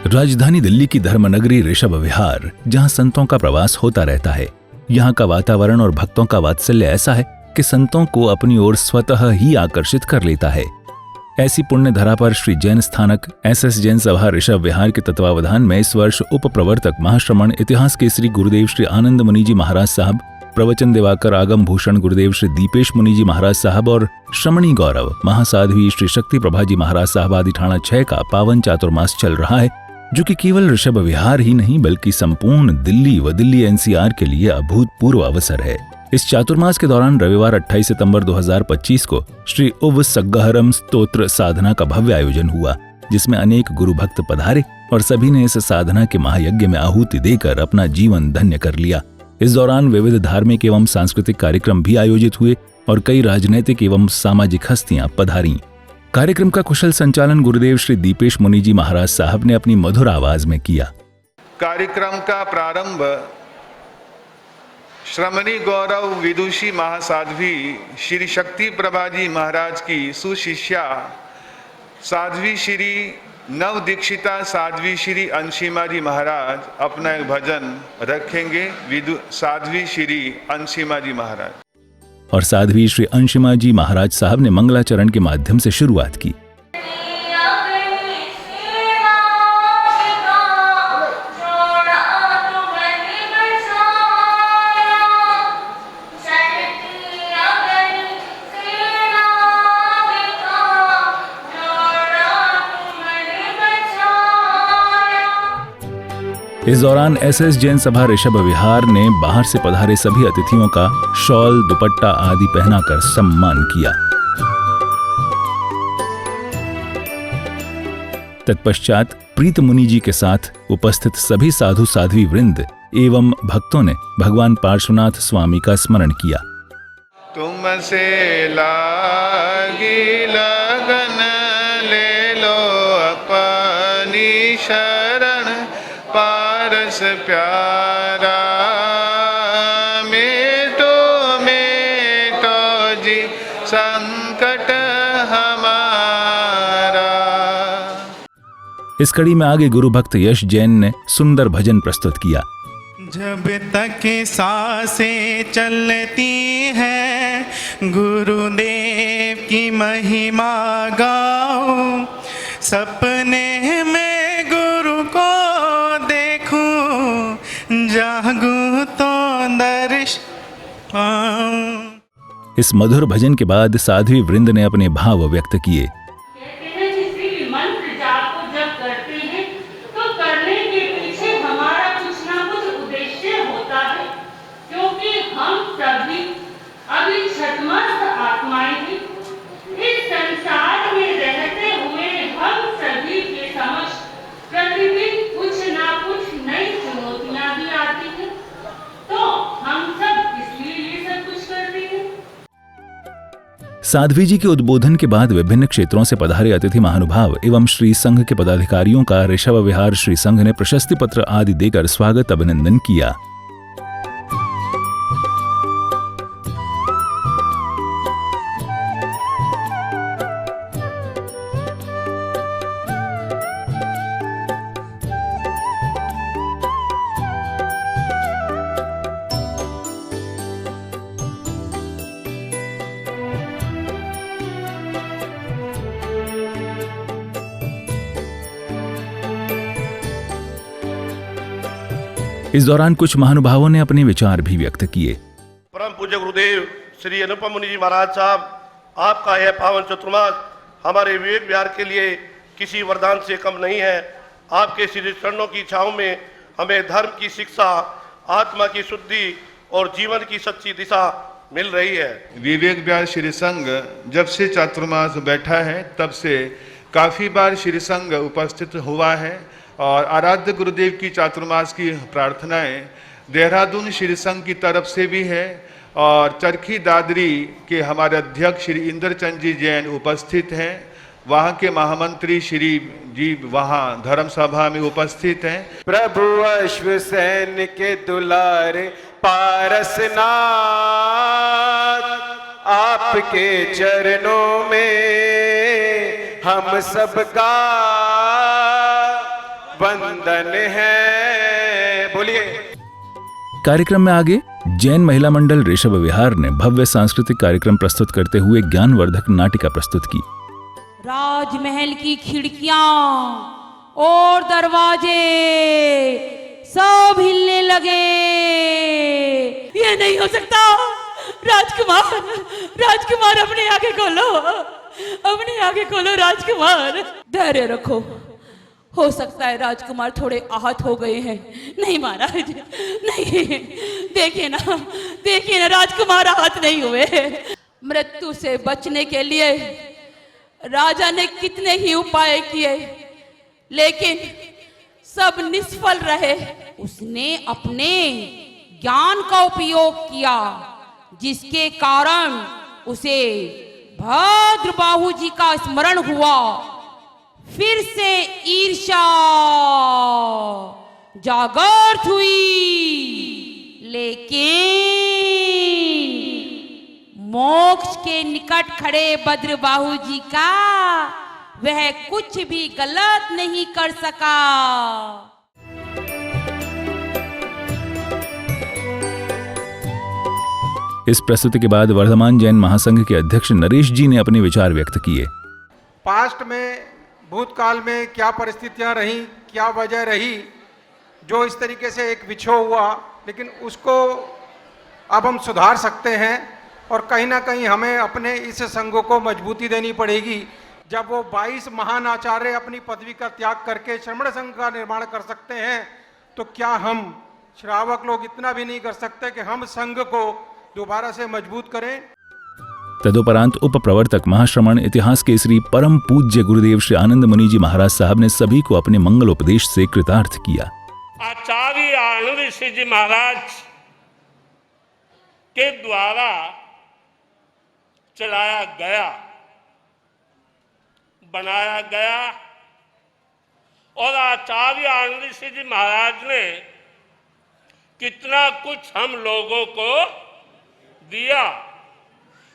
राजधानी दिल्ली की धर्मनगरी ऋषभ विहार, जहां संतों का प्रवास होता रहता है। यहाँ का वातावरण और भक्तों का वात्सल्य ऐसा है कि संतों को अपनी ओर स्वतः ही आकर्षित कर लेता है। ऐसी पुण्य धरा पर श्री जैन स्थानक SS जैन सभा ऋषभ विहार के तत्वावधान में इस वर्ष उप प्रवर्तक महाश्रमण इतिहास केसरी गुरुदेव श्री आनंद मुनि जी महाराज साहब, प्रवचन दिवाकर आगम भूषण गुरुदेव श्री दीपेश मुनि जी महाराज साहब और श्रमणी गौरव महासाध्वी श्री शक्ति प्रभा जी महाराज साहब आदि ठाणा 6 का पावन चातुर्मास चल रहा है, जो कि केवल ऋषभ विहार ही नहीं बल्कि संपूर्ण दिल्ली व दिल्ली NCR के लिए अभूतपूर्व अवसर है। इस चातुर्मास के दौरान रविवार 28 सितंबर 2025 को श्री उव सग्गहरम स्तोत्र साधना का भव्य आयोजन हुआ, जिसमें अनेक गुरु भक्त पधारे और सभी ने इस साधना के महायज्ञ में आहुति देकर अपना जीवन धन्य कर लिया। इस दौरान विविध धार्मिक एवं सांस्कृतिक कार्यक्रम भी आयोजित हुए और कई राजनैतिक एवं सामाजिक हस्तियां पधारी। कार्यक्रम का कुशल संचालन गुरुदेव श्री दीपेश मुनि जी महाराज साहब ने अपनी मधुर आवाज में किया। कार्यक्रम का प्रारंभ श्रमणी गौरव विदुषी महासाध्वी श्री शक्ति प्रभा जी महाराज की सुशिष्या साध्वी श्री नव दीक्षिता साध्वी श्री अंशिमा जी महाराज अपना एक भजन रखेंगे। साध्वी श्री अंशिमा जी महाराज और साध्वी श्री अंशिमा जी महाराज साहब ने मंगलाचरण के माध्यम से शुरुआत की। इस दौरान SS जैन सभा ऋषभ विहार ने बाहर से पधारे सभी अतिथियों का शॉल, दुपट्टा आदि पहनाकर सम्मान किया। तत्पश्चात प्रीत मुनि जी के साथ उपस्थित सभी साधु साध्वी वृंद एवं भक्तों ने भगवान पार्श्वनाथ स्वामी का स्मरण किया। तुमसे लागी लगन ले लो अपनी शरण पारस प्यारा मेटो जी संकट हमारा। इस कड़ी में आगे गुरु भक्त यश जैन ने सुंदर भजन प्रस्तुत किया। जब तक सांसें चलती है गुरुदेव की महिमा गाऊं, सपने में गुरु को देखूं, जागूं तो दर्श पाऊं। इस मधुर भजन के बाद साध्वी वृंद ने अपने भाव व्यक्त किए। साध्वी जी के उद्बोधन के बाद विभिन्न क्षेत्रों से पधारे अतिथि महानुभाव एवं श्री संघ के पदाधिकारियों का ऋषभ विहार श्री संघ ने प्रशस्ति पत्र आदि देकर स्वागत अभिनंदन किया। इस दौरान कुछ महानुभावों ने अपने विचार भी व्यक्त किए। परम पूज्य गुरुदेव श्री अनुपम मुनि जी महाराज साहब, आपका यह पावन चतुर्मास हमारे विवेक विहार के लिए किसी वरदान से कम नहीं है। आपके श्री चरणों की छांव में हमें धर्म की शिक्षा, आत्मा की शुद्धि और जीवन की सच्ची दिशा मिल रही है। विवेक विहार श्री संघ जब से चातुर्मास बैठा है तब से काफी बार श्री संघ उपस्थित हुआ है और आराध्य गुरुदेव की चातुर्मास की प्रार्थनाएं देहरादून श्री संघ की तरफ से भी है और चरखी दादरी के हमारे अध्यक्ष श्री इंद्रचंद जी जैन उपस्थित हैं। वहाँ के महामंत्री श्री जी वहाँ धर्म सभा में उपस्थित हैं। प्रभु अश्वसेन के दुलारे पारसनाथ, आपके चरणों में हम सबका बंधन है। बोलिए। कार्यक्रम में आगे जैन महिला मंडल ऋषभ विहार ने भव्य सांस्कृतिक कार्यक्रम प्रस्तुत करते हुए ज्ञानवर्धक नाटिका प्रस्तुत की। राजमहल की खिड़कियां और दरवाजे सब हिलने लगे। ये नहीं हो सकता। राजकुमार, राजकुमार अपनी आंखें खोलो, अपनी आंखें खोलो राजकुमार। धैर्य रखो, हो सकता है राजकुमार थोड़े आहत हो गए हैं। नहीं महाराज, नहीं, देखिए ना राजकुमार आहत नहीं हुए। मृत्यु से बचने के लिए राजा ने कितने ही उपाय किए, लेकिन सब निष्फल रहे। उसने अपने ज्ञान का उपयोग किया, जिसके कारण उसे भद्रबाहु जी का स्मरण हुआ। फिर से ईर्ष्या जागृत हुई, लेकिन मोक्ष के निकट खड़े भद्रबाहु जी का वह कुछ भी गलत नहीं कर सका। इस प्रस्तुति के बाद वर्धमान जैन महासंघ के अध्यक्ष नरेश जी ने अपने विचार व्यक्त किए। पास्ट में, भूतकाल में क्या परिस्थितियां रहीं, क्या वजह रही जो इस तरीके से एक विछोह हुआ, लेकिन उसको अब हम सुधार सकते हैं। और कहीं ना कहीं हमें अपने इस संघ को मजबूती देनी पड़ेगी। जब वो 22 महान आचार्य अपनी पदवी का त्याग करके श्रमण संघ का निर्माण कर सकते हैं, तो क्या हम श्रावक लोग इतना भी नहीं कर सकते कि हम संघ को दोबारा से मजबूत करें। तदुपरांत उप प्रवर्तक महाश्रमण इतिहास केसरी परम पूज्य गुरुदेव श्री आनंद मुनि जी महाराज साहब ने सभी को अपने मंगल उपदेश से कृतार्थ किया। आचार्य आनंद ऋषि जी महाराज के द्वारा चलाया गया, बनाया गया, और आचार्य आनंद ऋषि जी महाराज ने कितना कुछ हम लोगों को दिया।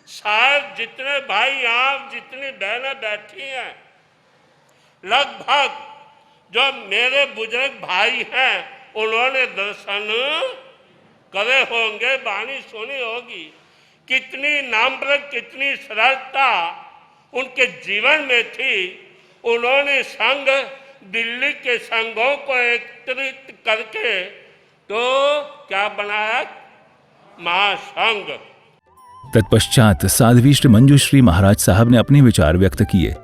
शायद जितने भाई यहाँ, जितनी बहनें बैठी हैं, लगभग जो मेरे बुजुर्ग भाई हैं उन्होंने दर्शन करे होंगे, वाणी सुनी होगी। कितनी नम्र, कितनी सरलता उनके जीवन में थी। उन्होंने संघ, दिल्ली के संघों को एकत्रित करके तो क्या बनाया, महासंघ। तत्पश्चात साध्वी श्री मंजूश्री महाराज साहब ने अपने विचार व्यक्त किए।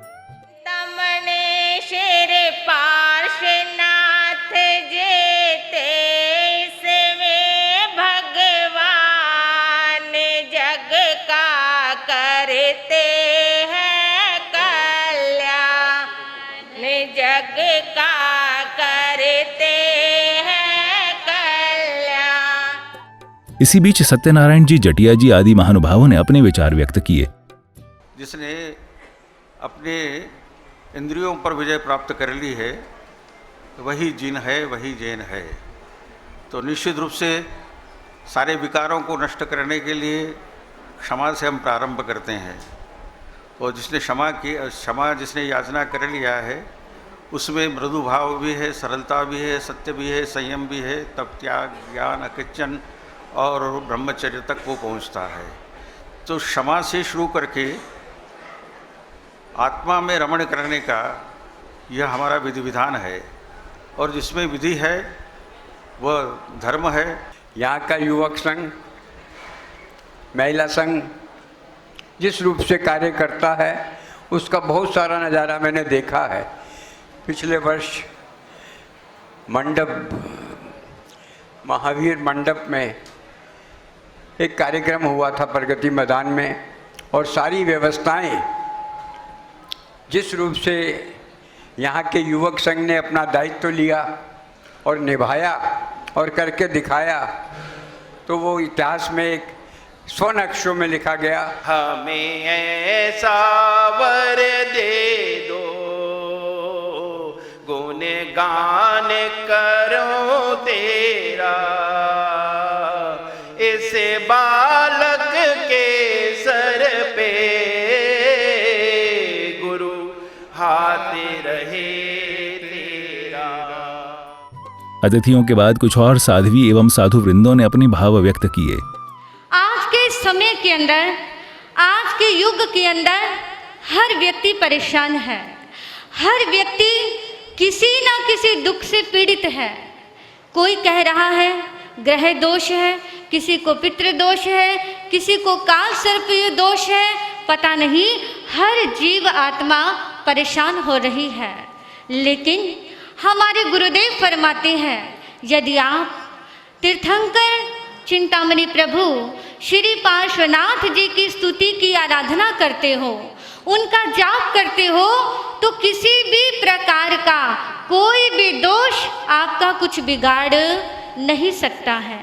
इसी बीच सत्यनारायण जी जटिया जी आदि महानुभावों ने अपने विचार व्यक्त किए। जिसने अपने इंद्रियों पर विजय प्राप्त कर ली है, वही जिन है, वही जैन है। तो निश्चित रूप से सारे विकारों को नष्ट करने के लिए क्षमा से हम प्रारंभ करते हैं। और जिसने क्षमा जिसने याचना कर लिया है, उसमें मृदु भाव भी है, सरलता भी है, सत्य भी है, संयम भी है, तब त्याग, ज्ञान, अकिंचन और ब्रह्मचर्य तक वो पहुंचता है। तो क्षमा से शुरू करके आत्मा में रमण करने का यह हमारा विधि विधान है। और जिसमें विधि है वह धर्म है। यहाँ का युवक संघ, महिला संघ जिस रूप से कार्य करता है, उसका बहुत सारा नज़ारा मैंने देखा है। पिछले वर्ष मंडप, महावीर मंडप में एक कार्यक्रम हुआ था प्रगति मैदान में, और सारी व्यवस्थाएं जिस रूप से यहाँ के युवक संघ ने अपना दायित्व लिया और निभाया और करके दिखाया, तो वो इतिहास में एक स्वर्ण अक्षरों में लिखा गया। हमें ऐसा वर दे दो, गुण गान करो तेरा, इस बालक के सर पे गुरु हाथ रहे तेरा। अतिथियों के बाद कुछ और साध्वी एवं साधु वृंदों ने अपनी भाव व्यक्त किए। आज के समय के अंदर, आज के युग के अंदर हर व्यक्ति परेशान है। हर व्यक्ति किसी न किसी दुख से पीड़ित है। कोई कह रहा है ग्रह दोष है, किसी को पितृ दोष है, किसी को काल सर्प दोष है। पता नहीं हर जीव आत्मा परेशान हो रही है। लेकिन हमारे गुरुदेव फरमाते हैं, यदि आप तीर्थंकर चिंतामणि प्रभु श्री पार्श्वनाथ जी की स्तुति की आराधना करते हो, उनका जाप करते हो, तो किसी भी प्रकार का कोई भी दोष आपका कुछ बिगाड़ नहीं सकता है।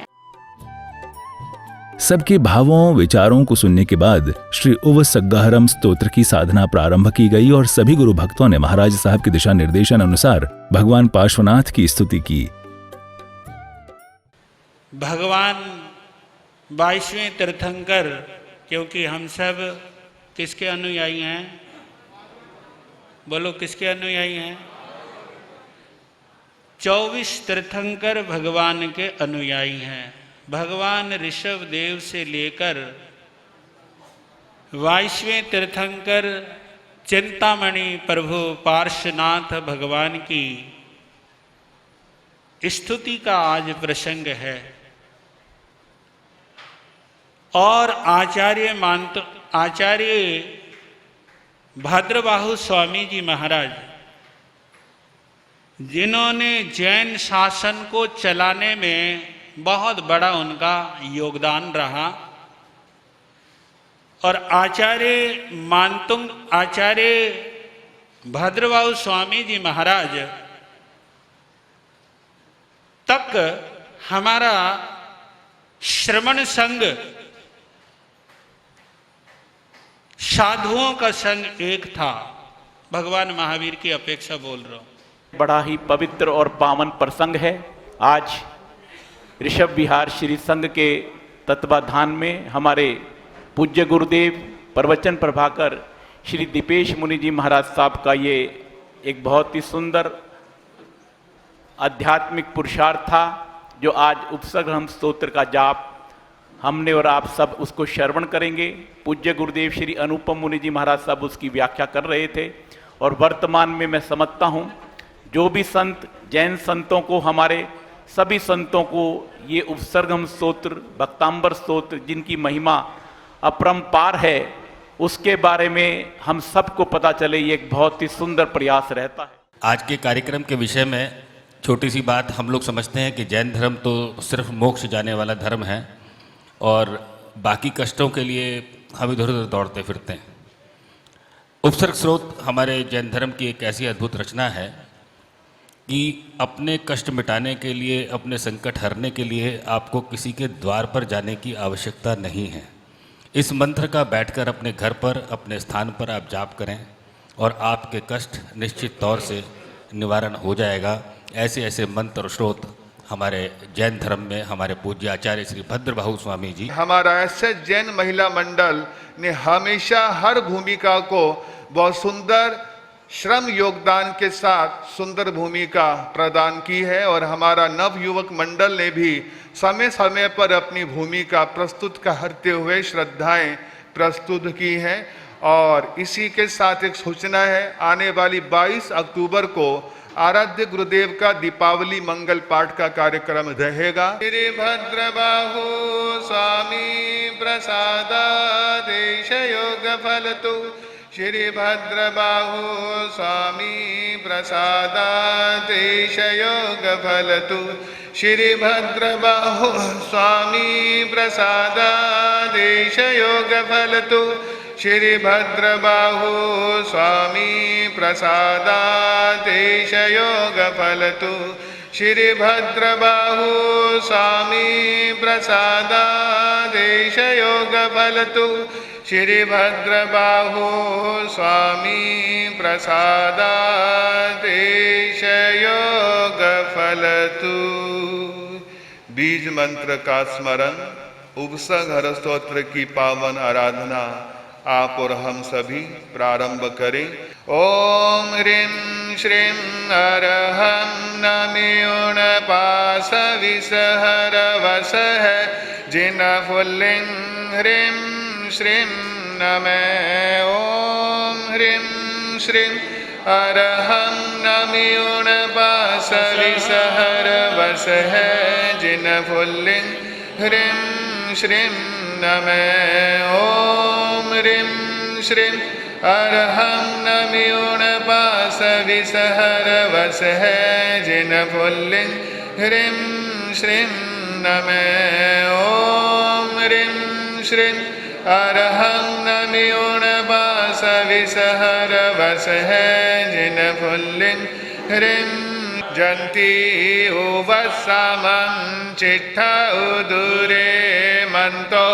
सबके भावों विचारों को सुनने के बाद श्री उवसग्गाहरम स्तोत्र की साधना प्रारंभ की गई और सभी गुरु भक्तों ने महाराज साहब के दिशा निर्देशन अनुसार भगवान पार्श्वनाथ की स्तुति की। भगवान 22वें तीर्थंकर, क्योंकि हम सब किसके अनुयायी हैं? बोलो, किसके अनुयायी हैं? 24 तीर्थंकर भगवान के अनुयायी हैं। भगवान ऋषभ देव से लेकर 22वें तीर्थंकर चिंतामणि प्रभु पार्श्वनाथ भगवान की स्तुति का आज प्रसंग है। और आचार्य भाद्रबाहु स्वामी जी महाराज, जिन्होंने जैन शासन को चलाने में बहुत बड़ा उनका योगदान रहा, और आचार्य भाद्रबाहु स्वामी जी महाराज तक हमारा श्रमण संघ, साधुओं का संघ एक था। भगवान महावीर की अपेक्षा बोल रहा हूं। बड़ा ही पवित्र और पावन प्रसंग है। आज ऋषभ विहार श्री संघ के तत्वाधान में हमारे पूज्य गुरुदेव प्रवचन प्रभाकर श्री दीपेश मुनि जी महाराज साहब का ये एक बहुत ही सुंदर आध्यात्मिक पुरुषार्थ था, जो आज उपसर्ग स्तोत्र का जाप हमने और आप सब उसको श्रवण करेंगे। पूज्य गुरुदेव श्री अनुपम मुनि जी महाराज साहब उसकी व्याख्या कर रहे थे। और वर्तमान में मैं समझता हूँ जो भी संत, जैन संतों को, हमारे सभी संतों को ये उपसर्गम स्तोत्र, भक्तांबर स्तोत्र, जिनकी महिमा अपरंपार है, उसके बारे में हम सबको पता चले, ये एक बहुत ही सुंदर प्रयास रहता है। आज के कार्यक्रम के विषय में छोटी सी बात, हम लोग समझते हैं कि जैन धर्म तो सिर्फ मोक्ष जाने वाला धर्म है और बाकी कष्टों के लिए हम इधर उधर दौड़ते फिरते हैं। उपसर्ग स्रोत हमारे जैन धर्म की एक ऐसी अद्भुत रचना है कि अपने कष्ट मिटाने के लिए, अपने संकट हरने के लिए आपको किसी के द्वार पर जाने की आवश्यकता नहीं है। इस मंत्र का बैठकर अपने घर पर, अपने स्थान पर आप जाप करें और आपके कष्ट निश्चित तौर से निवारण हो जाएगा। ऐसे ऐसे मंत्र और स्रोत हमारे जैन धर्म में हमारे पूज्य आचार्य श्री भद्रबाहु स्वामी जी, हमारा ऐसे जैन महिला मंडल ने हमेशा हर भूमिका को बहुत सुंदर श्रम योगदान के साथ सुंदर भूमिका प्रदान की है। और हमारा नव युवक मंडल ने भी समय समय पर अपनी भूमिका प्रस्तुत करते हुए श्रद्धाएं प्रस्तुत की हैं। और इसी के साथ एक सूचना है, आने वाली 22 अक्टूबर को आराध्य गुरुदेव का दीपावली मंगल पाठ का कार्यक्रम रहेगा। श्री भद्रबाहु स्वामी प्रसादादेश योग फलतु, श्री भद्रबाहु स्वामी प्रसादादेश योग फलतु, श्री भद्रबाहु स्वामी प्रसादादेश योग फलतु, श्री भद्रबाहु स्वामी प्रसादादेश योग फलतु, श्री भद्रबाहु स्वामी प्रसादादेश योग फलतु, श्री भद्रबाहु स्वामी प्रसादादेश योग फलतु। बीज मंत्र का स्मरण, उपसर्ग स्तोत्र की पावन आराधना आप और हम सभी प्रारंभ करें। ओम ह्रीं श्रीं अरहं नमियुणपासविसहरवसः जिनफुल्लिं ह्रीं श्रीं नमे ॐ ह्रीं श्रीं अरहं नमियुणपासविसहरवसः जिनफुल्लिं ह्रीं श्रीं नमे ॐ ह्रीं श्रीं अरहं नमियुणपासविसहरवसः जिनफुल्लिं ह्रीं श्रीं नमे ॐ ह्रीं श्रीं अरहं नमियुणपासविसहरवसः जिनफुल्लिं ह्रीं जन्ती उवत्समं चिट्ठा उदुरे मन्तो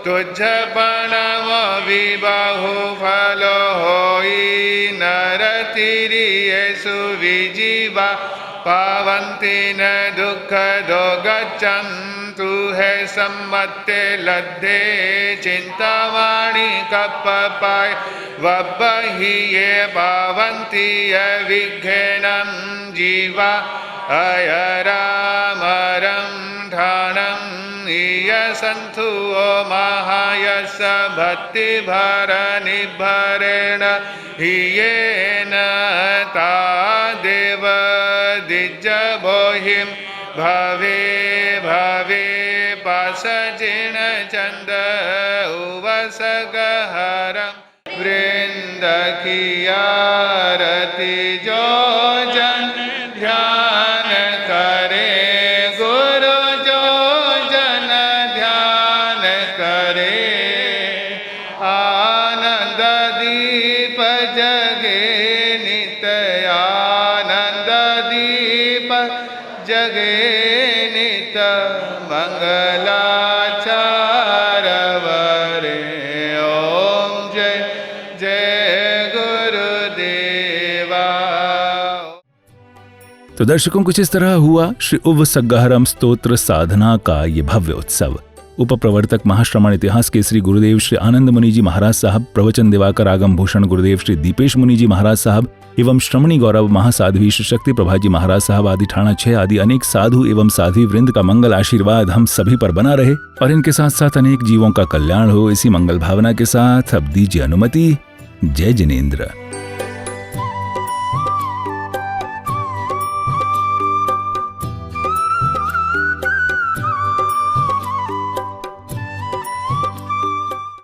तुझपणम विबाहु फलो होई नरतिरियेषु विजीवा पावन्ति न दुःखदो गच्छन्तु है सम्मत्ते लद्धे चिन्तामणि कप्पपाय वब्बहि ये पावन्ति अविघ्नं जीवा अयरामरं ठाणं सन्तु ओ महायस भक्तिभरनिभरेण हियेन तादेव दिज्जबोहिं भवे भवे पासजिण चन्द उवसगहरं वृन्दकियारति जो जन ध्यान करे गुरु जो जन ध्यान करे आनंद दीप जगे नित आनंद दीप जगे नित मंगलाचार वरे ओम जय जय गुरुदेवा। तो दर्शकों, कुछ इस तरह हुआ श्री उवसगहरम स्तोत्र साधना का ये भव्य उत्सव। उपप्रवर्तक महाश्रमण इतिहास के श्री गुरुदेव श्री आनंद मुनि जी महाराज साहब, प्रवचन दिवाकर आगम भूषण गुरुदेव श्री दीपेश मुनि जी महाराज साहब एवं श्रमणी गौरव महासाध्वी श्री शक्ति प्रभा जी महाराज साहब आदि ठाणा 6 आदि अनेक साधु एवं साध्वी वृंद का मंगल आशीर्वाद हम सभी पर बना रहे और इनके साथ साथ अनेक जीवों का कल्याण हो। इसी मंगल भावना के साथ अब दीजिए अनुमति। जय जिनेन्द्र।